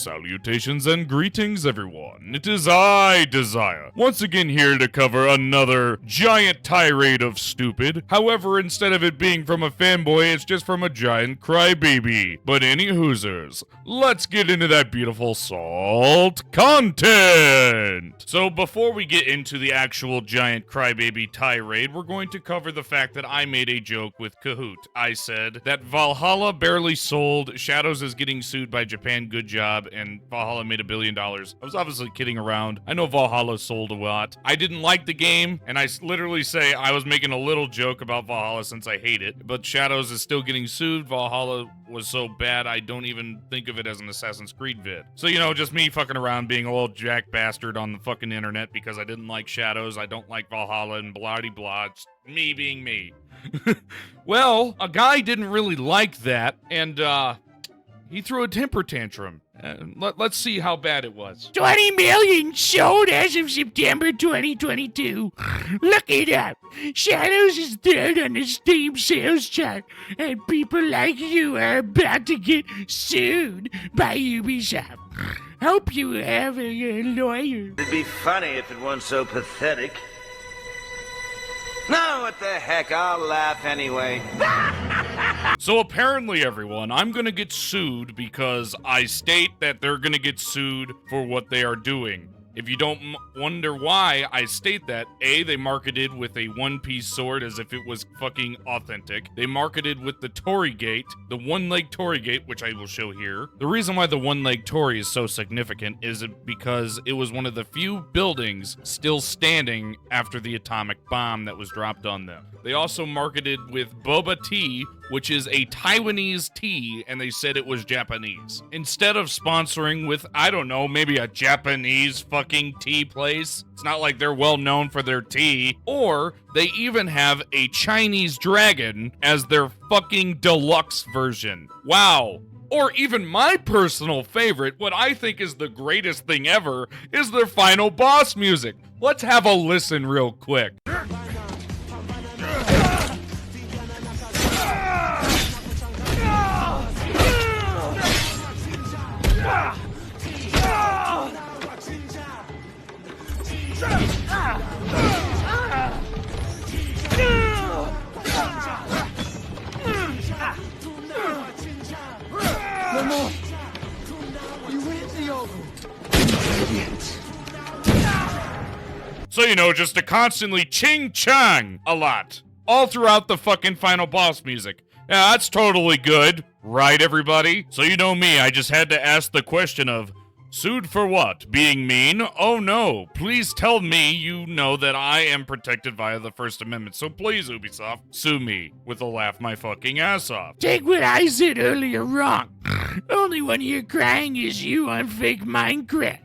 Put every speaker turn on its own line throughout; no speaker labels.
Salutations and greetings, everyone. It is I, Dezire, once again here to cover another giant tirade of stupid. However, instead of it being from a fanboy, it's just from a giant crybaby. But any hoosers, let's get into that beautiful salt content. So before we get into the actual giant crybaby tirade, we're going to cover the fact that I made a joke with Kahoot. I said that Valhalla barely sold, Shadows is getting sued by Japan, good job, and Valhalla made $1 billion. I was obviously kidding around. I know Valhalla sold a lot. I didn't like the game, and I literally say I was making a little joke about Valhalla since I hate it, but Shadows is still getting sued. Valhalla was so bad, I don't even think of it as an Assassin's Creed vid. So, you know, just me fucking around being a little jack bastard on the fucking internet because I didn't like Shadows, I don't like Valhalla, and blah-de-blah. It's me being me. Well, a guy didn't really like that, and, he threw a temper tantrum. Let's see how bad it was.
20 million sold as of September 2022. Look it up. Shadows is third on the Steam sales chart, and people like you are about to get sued by Ubisoft. Hope you have a lawyer.
It'd be funny if it weren't so pathetic. No, what the heck, I'll laugh anyway.
So apparently, everyone, I'm gonna get sued because I state that they're gonna get sued for what they are doing. If you don't wonder why I state that, A, they marketed with a one-piece sword as if it was fucking authentic. They marketed with the Torii Gate, the one-leg Torii Gate, which I will show here. The reason why the one-leg Torii is so significant is because it was one of the few buildings still standing after the atomic bomb that was dropped on them. They also marketed with boba tea, which is a Taiwanese tea, and they said it was Japanese. Instead of sponsoring with, I don't know, maybe a Japanese fucking tea place. It's not like they're well known for their tea. Or they even have a Chinese dragon as their fucking deluxe version. Wow. Or even my personal favorite, what I think is the greatest thing ever, is their final boss music. Let's have a listen real quick. So, you know, just to constantly ching-chang a lot. All throughout the fucking final boss music. Yeah, that's totally good. Right, everybody? So you know me, I just had to ask the question of, sued for what? Being mean? Oh no, please tell me you know that I am protected via the First Amendment. So please, Ubisoft, sue me with a laugh my fucking ass off.
Take what I said earlier wrong. Only one you're crying is you on fake Minecraft.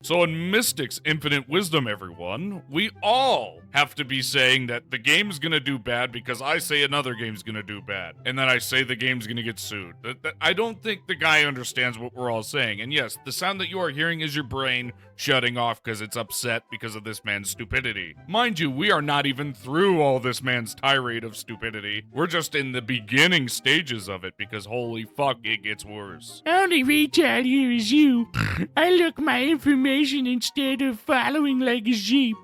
So in Mystic's infinite wisdom, everyone, we all have to be saying that the game's gonna do bad because I say another game's gonna do bad. And then I say the game's gonna get sued. I don't think the guy understands what we're all saying. And yes, the sound that you are hearing is your brain shutting off because it's upset because of this man's stupidity. Mind you, we are not even through all this man's tirade of stupidity. We're just in the beginning stages of it because holy fuck, it gets worse.
Only retard here is you. I look my information instead of following like a sheep.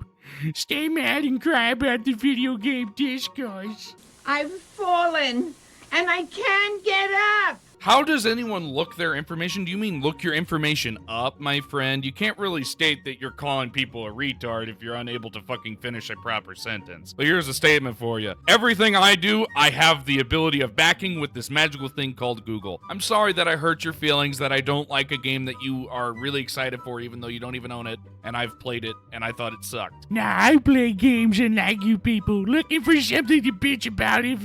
Stay mad and cry about the video game discourse.
I've fallen, and I can't get up.
How does anyone look their information? Do you mean look your information up, my friend? You can't really state that you're calling people a retard if you're unable to fucking finish a proper sentence. But here's a statement for you. Everything I do, I have the ability of backing with this magical thing called Google. I'm sorry that I hurt your feelings, that I don't like a game that you are really excited for even though you don't even own it, and I've played it, and I thought it sucked.
Nah, I play games unlike you people, looking for something to bitch about if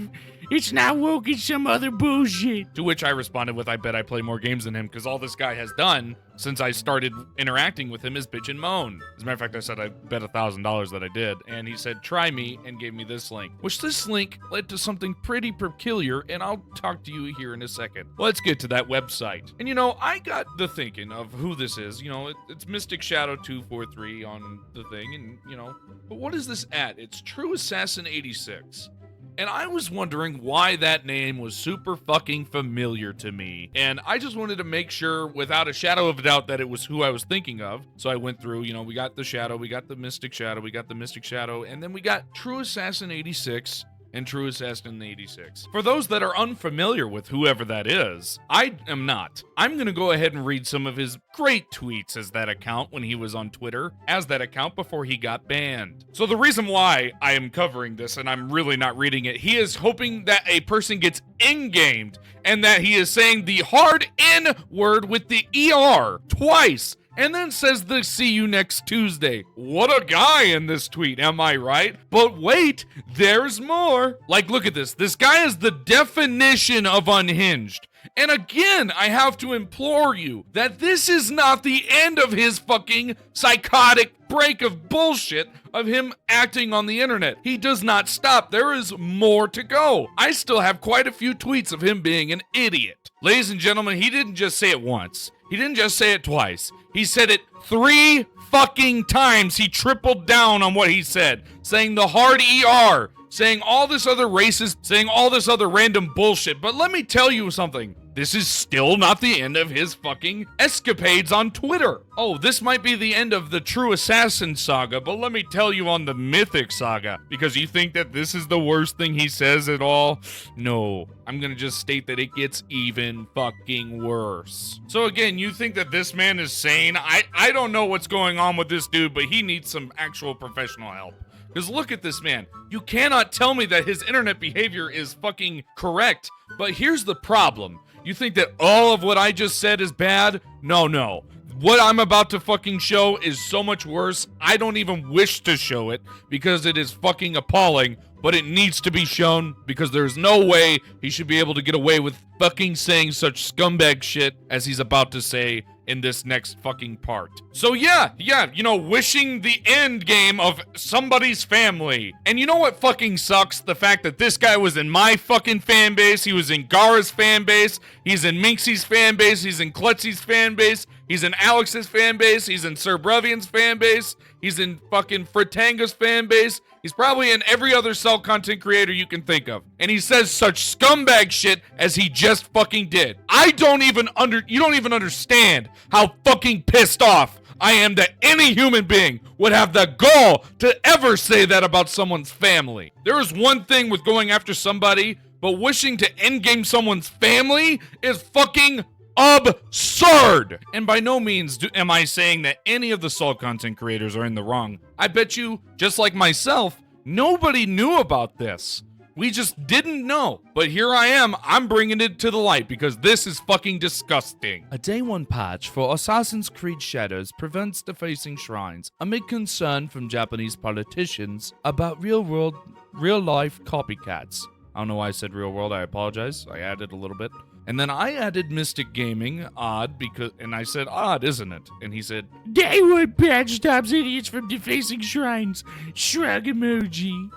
it's not woke, it's some other bullshit.
To which I responded with, I bet I play more games than him, because all this guy has done since I started interacting with him is bitch and moan. As a matter of fact, I said I bet $1,000 that I did, and he said, try me, and gave me this link. Which this link led to something pretty peculiar, and I'll talk to you here in a second. Let's get to that website. And you know, I got the thinking of who this is. You know, it's Mystic Shadow 243 on the thing, and you know, but what is this at? It's True Assassin 86. And I was wondering why that name was super fucking familiar to me. And I just wanted to make sure without a shadow of a doubt that it was who I was thinking of. So I went through, we got the Shadow, we got the Mystic Shadow, we got the Mystic Shadow, and then we got True Assassin 86 and True Assassin 86. For those that are unfamiliar with whoever that is, I am not. I'm gonna go ahead and read some of his great tweets as that account when he was on Twitter, as that account before he got banned. So the reason why I am covering this, and I'm really not reading it, he is hoping that a person gets in-gamed, and that he is saying the hard N word with the ER twice, and then says the see you next Tuesday. What a guy in this tweet, am I right? But wait, there's more. Like, look at this. This guy is the definition of unhinged. And again, I have to implore you that this is not the end of his fucking psychotic break of bullshit of him acting on the internet. He does not stop. There is more to go. I still have quite a few tweets of him being an idiot. Ladies and gentlemen, he didn't just say it once. He didn't just say it twice. He said it 3 fucking times. He tripled down on what he said, saying the hard ER, saying all this other racist, saying all this other random bullshit. But let me tell you something. This is still not the end of his fucking escapades on Twitter. Oh, this might be the end of the True Assassin saga, but let me tell you on the Mythic saga, because you think that this is the worst thing he says at all? No, I'm gonna just state that it gets even fucking worse. So again, you think that this man is sane? I don't know what's going on with this dude, but he needs some actual professional help. Because look at this man. You cannot tell me that his internet behavior is fucking correct. But here's the problem. You think that all of what I just said is bad? No. What I'm about to fucking show is so much worse. I don't even wish to show it because it is fucking appalling. But it needs to be shown because there's no way he should be able to get away with fucking saying such scumbag shit as he's about to say in this next fucking part. So yeah, wishing the end game of somebody's family. And you know what fucking sucks? The fact that this guy was in my fucking fan base, he was in Gara's fan base, he's in Minxie's fan base, he's in Klutzy's fan base, he's in Alex's fan base, he's in Sir Brevian's fan base, he's in fucking Fritanga's fan base, he's probably in every other SaltContent creator you can think of. And he says such scumbag shit as he just fucking did. You don't even understand how fucking pissed off I am that any human being would have the gall to ever say that about someone's family. There is one thing with going after somebody, but wishing to endgame someone's family is fucking absurd. And by no means am I saying that any of the SaltContent creators are in the wrong. I bet you, just like myself, nobody knew about this. We just didn't know. But here I am, I'm bringing it to the light because this is fucking disgusting. A day one patch for Assassin's Creed Shadows prevents defacing shrines amid concern from Japanese politicians about real-life copycats. I don't know why I said real world, I apologize. I added a little bit. And then I added Mystic Gaming, odd, and I said, odd, isn't it? And he said,
Day one patch stops idiots from defacing shrines. Shrug emoji.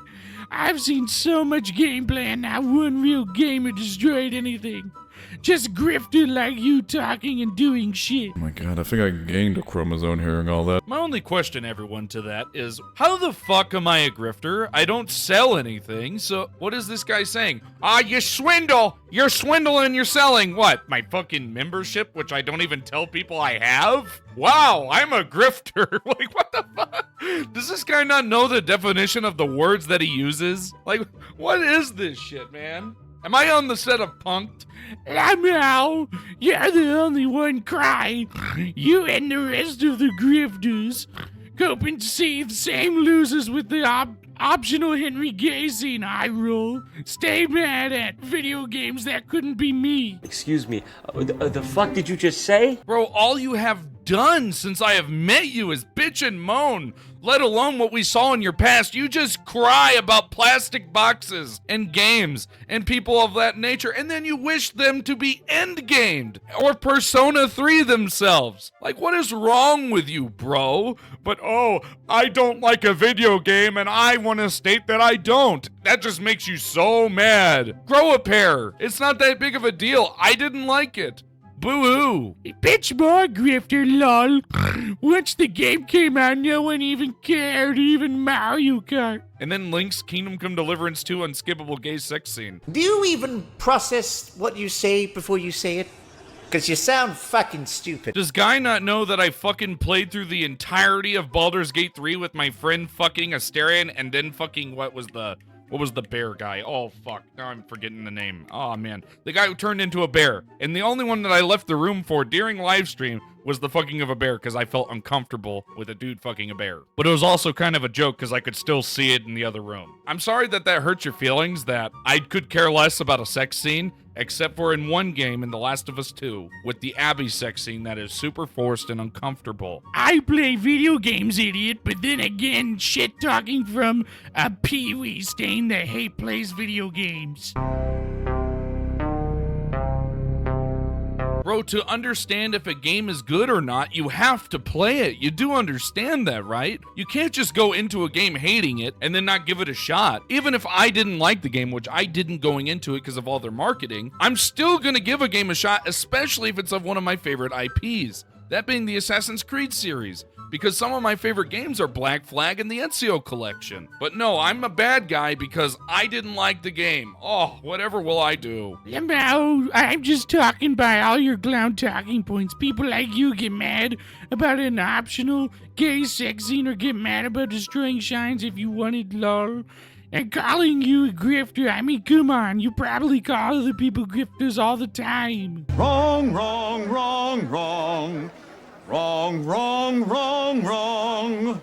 I've seen so much gameplay and not one real gamer destroyed anything. Just grifter like you talking and doing shit.
Oh my god, I think I gained a chromosome hearing all that.
My only question, everyone, to that is, how the fuck am I a grifter? I don't sell anything, so what is this guy saying? You swindle! You're swindling, you're selling what? My fucking membership, which I don't even tell people I have? Wow, I'm a grifter. Like, what the fuck? Does this guy not know the definition of the words that he uses? Like, what is this shit, man? Am I on the set of Punk'd?
Lamau, you're the only one crying. You and the rest of the grifters hoping to see the same losers with the optional Henry Gay scene I roll. Stay mad at video games that couldn't be me.
Excuse me, the fuck did you just say?
Bro, all you have done since I have met you is bitch and moan, let alone what we saw in your past. You just cry about plastic boxes and games and people of that nature, and then you wish them to be endgamed or Persona 3 themselves. Like, what is wrong with you, bro? But, oh, I don't like a video game and I want to state that I don't. That just makes you so mad. Grow a pair. It's not that big of a deal. I didn't like it. Boo-hoo!
Bitch more grifter, lol. Once the game came out, no one even cared, even Mario Kart.
And then Link's Kingdom Come Deliverance 2 unskippable gay sex scene.
Do you even process what you say before you say it? Because you sound fucking stupid.
Does Guy not know that I fucking played through the entirety of Baldur's Gate 3 with my friend fucking Asterion and then fucking what was the bear guy? Oh, fuck. Now I'm forgetting the name. Oh, man. The guy who turned into a bear. And the only one that I left the room for during live stream was the fucking of a bear because I felt uncomfortable with a dude fucking a bear. But it was also kind of a joke because I could still see it in the other room. I'm sorry that hurts your feelings, that I could care less about a sex scene, except for in one game in The Last of Us 2 with the Abby sex scene that is super forced and uncomfortable.
I play video games, idiot, but then again, shit talking from a peewee stain that hate plays video games.
Bro, to understand if a game is good or not, you have to play it. You do understand that, right? You can't just go into a game hating it and then not give it a shot. Even if I didn't like the game, which I didn't going into it because of all their marketing, I'm still gonna give a game a shot, especially if it's of one of my favorite IPs. That being the Assassin's Creed series, because some of my favorite games are Black Flag and the Ezio collection. But no, I'm a bad guy because I didn't like the game. Oh, whatever will I do?
No, I'm just talking by all your clown talking points. People like you get mad about an optional gay sex scene or get mad about destroying shines if you wanted, lol. And calling you a grifter, I mean, come on, you probably call other people grifters all the time.
Wrong, wrong, wrong, wrong. Wrong, wrong, wrong, wrong.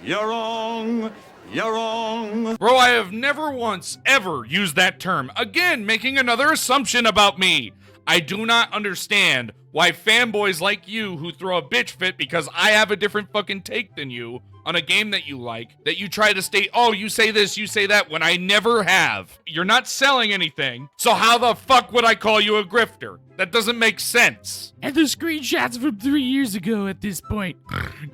You're wrong. You're wrong.
Bro, I have never once ever used that term. Again, making another assumption about me. I do not understand why fanboys like you who throw a bitch fit because I have a different fucking take than you on a game that you like, that you try to state, oh, you say this, you say that, when I never have. You're not selling anything, so how the fuck would I call you a grifter? That doesn't make sense.
And the screenshots from 3 years ago at this point.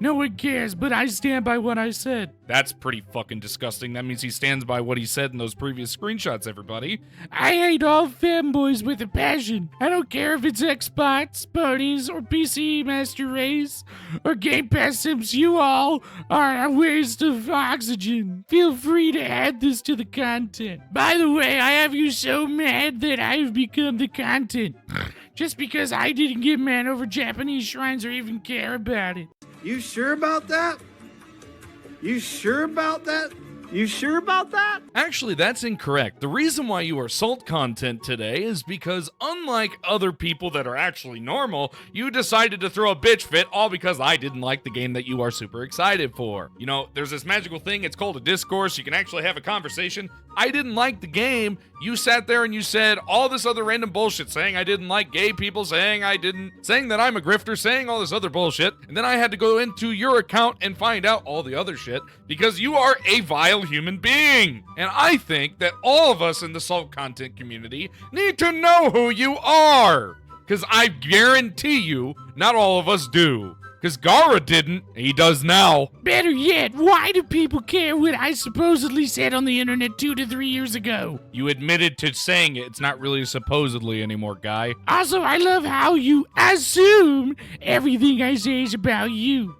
No one cares, but I stand by what I said.
That's pretty fucking disgusting. That means he stands by what he said in those previous screenshots, everybody.
I hate all fanboys with a passion. I don't care if it's Xbox, ponies, or PC Master Race, or Game Pass Sims. You all are a waste of oxygen. Feel free to add this to the content. By the way, I have you so mad that I've become the content. Just because I didn't get mad over Japanese shrines or even care about it.
You sure about that? You sure about that? You sure about that?
Actually, that's incorrect. The reason why you are SaltContent today is because unlike other people that are actually normal, you decided to throw a bitch fit all because I didn't like the game that you are super excited for. You know, there's this magical thing, it's called a discourse. You can actually have a conversation. I didn't like the game. You sat there and you said all this other random bullshit, saying I didn't like gay people, saying that I'm a grifter, saying all this other bullshit. And then I had to go into your account and find out all the other shit because you are a vile human being. And I think that all of us in the SaltContent community need to know who you are. Because I guarantee you, not all of us do. Because Gara didn't, he does now.
Better yet, why do people care what I supposedly said on the internet 2 to 3 years ago?
You admitted to saying it. It's not really supposedly anymore, guy.
Also, I love how you assume everything I say is about you.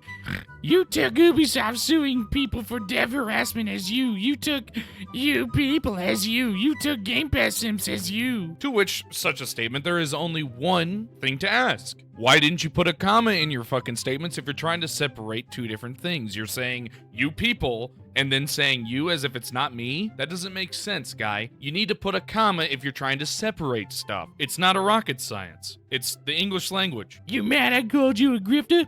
You took Ubisoft suing people for dev harassment as you. You took you people as you. You took Game Pass Sims as you.
To which such a statement, there is only one thing to ask. Why didn't you put a comma in your fucking statements if you're trying to separate two different things? You're saying you people and then saying you as if it's not me? That doesn't make sense, guy. You need to put a comma if you're trying to separate stuff. It's not a rocket science. It's the English language.
You mad I called you a grifter?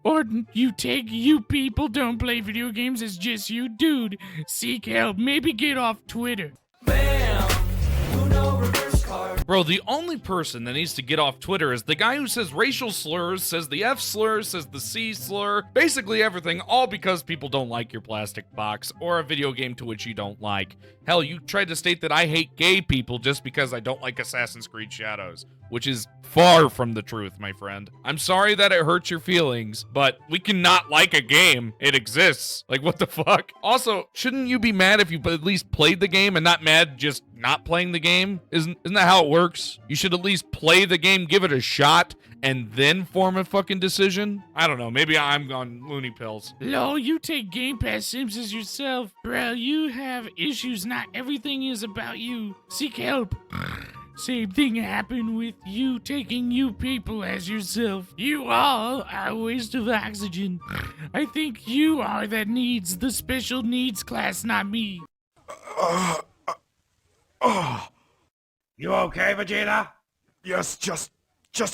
Or you take you people don't play video games as just you? Dude, seek help. Maybe get off Twitter.
Bro, the only person that needs to get off Twitter is the guy who says racial slurs, says the F slur, says the C slur, basically everything, all because people don't like your plastic box or a video game to which you don't like. Hell, you tried to state that I hate gay people just because I don't like Assassin's Creed Shadows. which is far from the truth, my friend. I'm sorry that it hurts your feelings, but we cannot like a game. It exists. Like, what the fuck? Also, shouldn't you be mad if you at least played the game and not mad just not playing the game? Isn't that how it works? You should at least play the game, give it a shot, and then form a fucking decision? I don't know. Maybe I'm on loony pills.
Lol, you take Game Pass Simpsons yourself. Bro, you have issues. Not everything is about you. Seek help. Same thing happened with you taking you people as yourself. You all are a waste of oxygen. I think you are that needs the special needs class, not me.
You okay, Vegeta?
Yes, just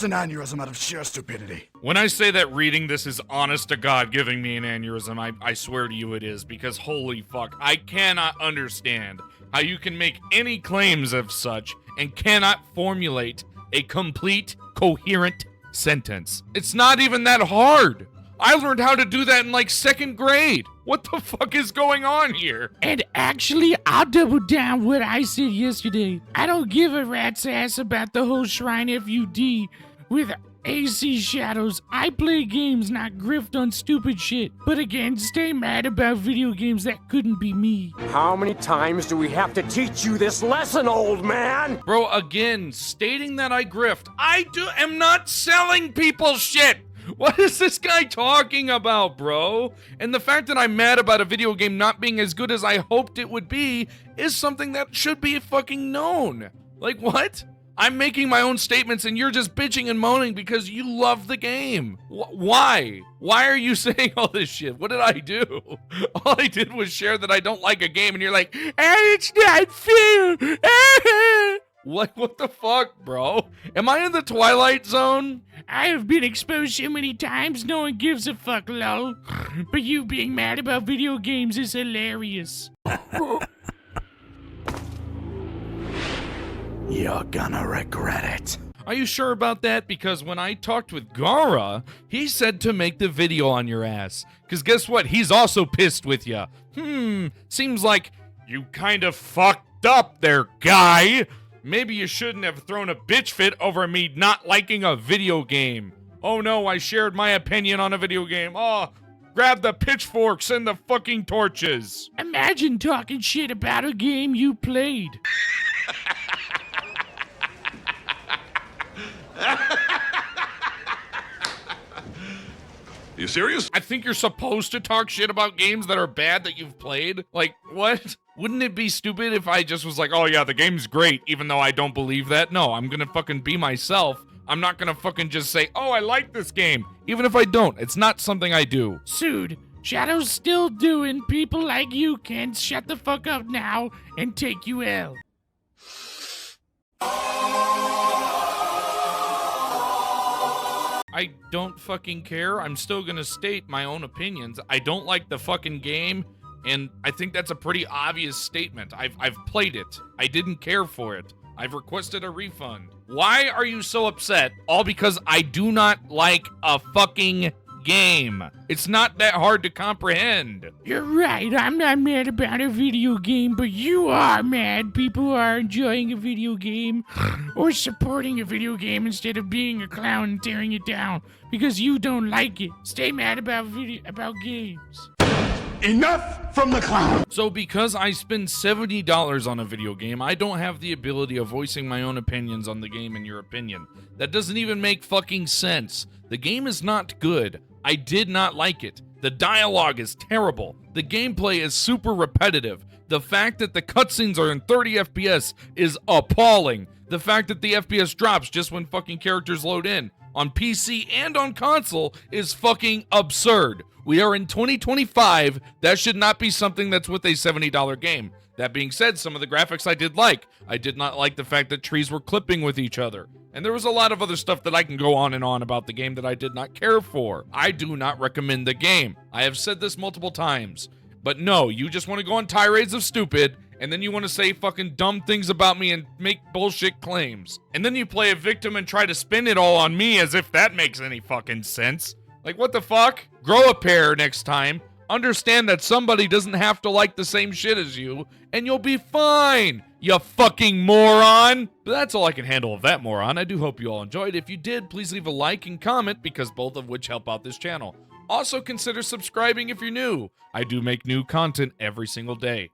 an aneurysm out of sheer stupidity.
When I say that reading this is honest to God giving me an aneurysm, I swear to you it is, because holy fuck, I cannot understand how you can make any claims of such and cannot formulate a complete, coherent sentence. It's not even that hard. I learned how to do that in like 2nd grade. What the fuck is going on here?
And actually, I'll double down what I said yesterday. I don't give a rat's ass about the whole Shrine FUD with AC Shadows. I play games, not grift on stupid shit. But again, stay mad about video games. That couldn't be me.
How many times do we have to teach you this lesson, old man?
Bro, again, stating that I grift. I am not selling people shit. What is this guy talking about, bro? And the fact that I'm mad about a video game not being as good as I hoped it would be is something that should be fucking known. Like, what? I'm making my own statements and you're just bitching and moaning because you love the game. Why? Why are you saying all this shit? What did I do? All I did was share that I don't like a game and you're like, and it's not fair. What the fuck, bro? Am I in the Twilight Zone?
I have been exposed so many times, no one gives a fuck, lol. But you being mad about video games is hilarious.
You're gonna regret it.
Are you sure about that? Because when I talked with Gara, he said to make the video on your ass. Because guess what? He's also pissed with ya. Seems like you kind of fucked up there, guy. Maybe you shouldn't have thrown a bitch fit over me not liking a video game. Oh no, I shared my opinion on a video game. Oh, grab the pitchforks and the fucking torches.
Imagine talking shit about a game you played.
You serious?
I think you're supposed to talk shit about games that are bad that you've played. Like, what? Wouldn't it be stupid if I just was like, oh yeah, the game's great, even though I don't believe that? No, I'm gonna fucking be myself. I'm not gonna fucking just say, oh, I like this game, even if I don't. It's not something I do.
Sued. Shadow's still doing. People like you can shut the fuck up now and take you out.
I don't fucking care. I'm still gonna state my own opinions. I don't like the fucking game, and I think that's a pretty obvious statement. I've played it. I didn't care for it. I've requested a refund. Why are you so upset? All because I do not like a fucking game. It's not that hard to comprehend.
You're right, I'm not mad about a video game, but you are mad people are enjoying a video game or supporting a video game instead of being a clown and tearing it down because you don't like it. Stay mad about games.
Enough from the clown!
So because I spend $70 on a video game, I don't have the ability of voicing my own opinions on the game in your opinion. That doesn't even make fucking sense. The game is not good. I did not like it. The dialogue is terrible. The gameplay is super repetitive. The fact that the cutscenes are in 30 FPS is appalling. The fact that the FPS drops just when fucking characters load in on PC and on console is fucking absurd. We are in 2025. That should not be something that's with a $70 game. That being said, some of the graphics I did like. I did not like the fact that trees were clipping with each other. And there was a lot of other stuff that I can go on and on about the game that I did not care for. I do not recommend the game. I have said this multiple times. But no, you just want to go on tirades of stupid, and then you want to say fucking dumb things about me and make bullshit claims. And then you play a victim and try to spin it all on me as if that makes any fucking sense. Like, what the fuck? Grow a pair next time. Understand that somebody doesn't have to like the same shit as you, and you'll be fine. you fucking moron. But that's all I can handle of that moron. I do hope you all enjoyed. If you did, please leave a like and comment, because both of which help out this channel. Also, consider subscribing if you're new. I do make new content every single day.